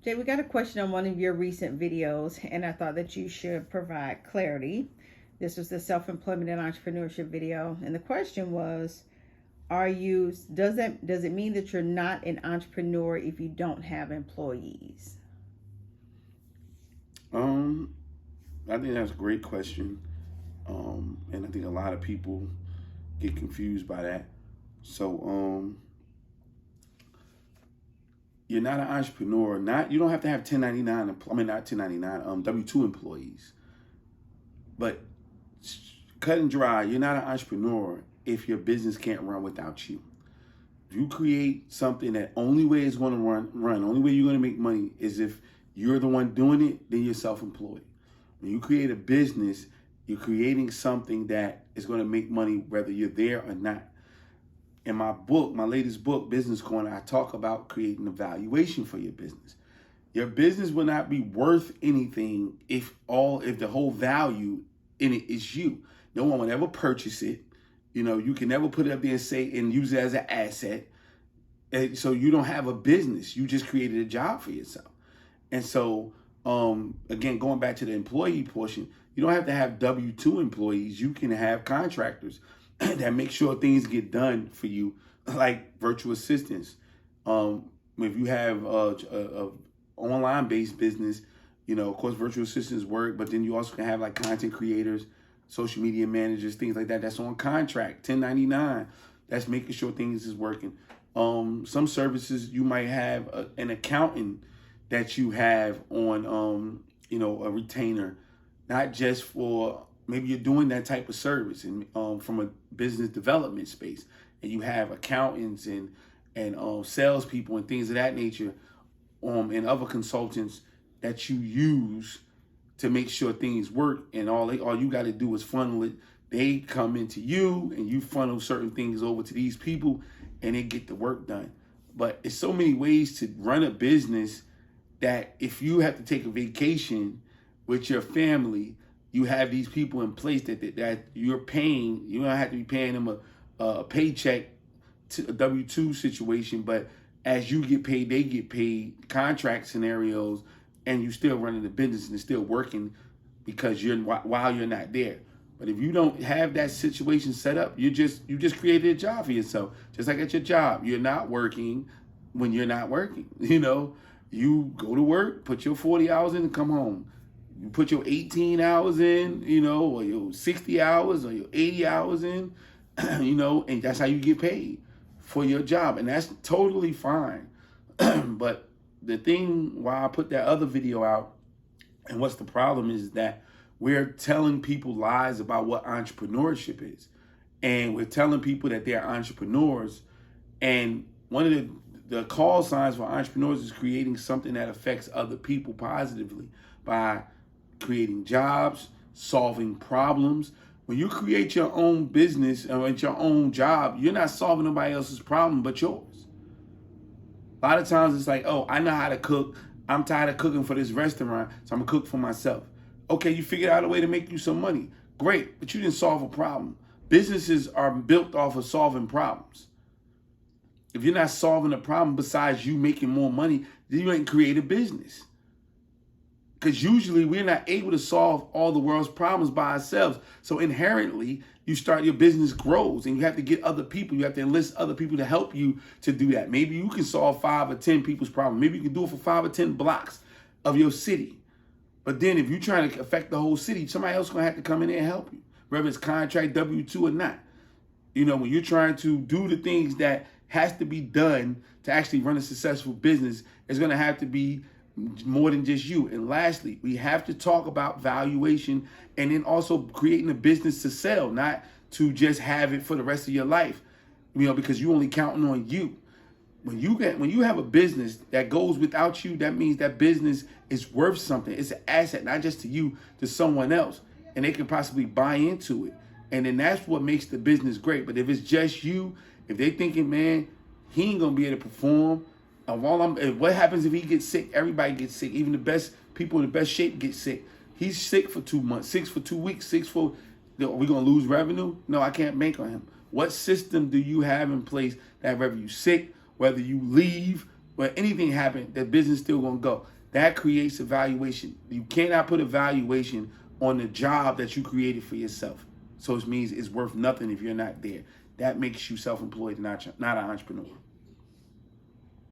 Jay, we got a question on one of your recent videos, and I thought that you should provide clarity. This was the self-employment and entrepreneurship video, and the question was, does it mean that you're not an entrepreneur if you don't have employees? Um, I think that's a great question. And I think a lot of people get confused by that. So, you're not an entrepreneur. You don't have to have 1099. I mean, not 1099. W-2 employees. But cut and dry, you're not an entrepreneur if your business can't run without you. If you create something that only way it's going to run, only way you're going to make money is if you're the one doing it, then you're self-employed. When you create a business, you're creating something that is going to make money whether you're there or not. In my book, my latest book, Business Corner, I talk about creating a valuation for your business. Your business will not be worth anything if the whole value in it is you. No one will ever purchase it. You can never put it up there and use it as an asset. And so you don't have a business. You just created a job for yourself. And so, again, going back to the employee portion, you don't have to have W-2 employees. You can have contractors that make sure things get done for you, like virtual assistants. If you have a online-based business, of course, virtual assistants work, but then you also can have like content creators, social media managers, things like that. That's on contract, 1099. That's making sure things is working. Some services you might have an accountant that you have on, a retainer, not just for maybe you're doing that type of service and from a business development space, and you have accountants and salespeople and things of that nature, and other consultants that you use to make sure things work. And all you got to do is funnel it. They come into you, and you funnel certain things over to these people, and they get the work done. But it's so many ways to run a business that if you have to take a vacation with your family, you have these people in place that you're paying. You don't have to be paying them a paycheck, to a W-2 situation, but as you get paid, they get paid, contract scenarios, and you still running the business and it's still working because while you're not there. But if you don't have that situation set up, you just created a job for yourself. Just like at your job, you're not working when you're not working. You go to work, put your 40 hours in and come home. You put your 18 hours in, or your 60 hours or your 80 hours in, and that's how you get paid for your job. And that's totally fine. But the thing why I put that other video out, and what's the problem, is that we're telling people lies about what entrepreneurship is. And we're telling people that they're entrepreneurs. And one of the call signs for entrepreneurs is creating something that affects other people positively by creating jobs, solving problems. When you create your own business or your own job, you're not solving nobody else's problem but yours. A lot of times it's like, oh, I know how to cook. I'm tired of cooking for this restaurant, so I'm gonna cook for myself. Okay, you figured out a way to make you some money. Great, but you didn't solve a problem. Businesses are built off of solving problems. If you're not solving a problem besides you making more money, then you ain't create a business. Because usually we're not able to solve all the world's problems by ourselves. So inherently, your business grows, and you have to get other people. You have to enlist other people to help you to do that. Maybe you can solve 5 or 10 people's problem. Maybe you can do it for 5 or 10 blocks of your city. But then if you're trying to affect the whole city, somebody else is going to have to come in there and help you, whether it's contract, W-2 or not. When you're trying to do the things that has to be done to actually run a successful business, it's going to have to be more than just you. And lastly, we have to talk about valuation, and then also creating a business to sell, not to just have it for the rest of your life, because you're only counting on you. When you have a business that goes without you, that means that business is worth something. It's an asset, not just to you, to someone else, and they can possibly buy into it. And then that's what makes the business great. But if it's just you, if they thinking, man, he ain't gonna be able to perform. What happens if he gets sick? Everybody gets sick. Even the best people in the best shape get sick. He's sick for 2 months, sick for 2 weeks, are we gonna lose revenue? No, I can't bank on him. What system do you have in place that whether you sick, whether you leave, but anything happen, the business still gonna go. That creates a valuation. You cannot put a valuation on the job that you created for yourself. So it means it's worth nothing if you're not there. That makes you self-employed, not an entrepreneur.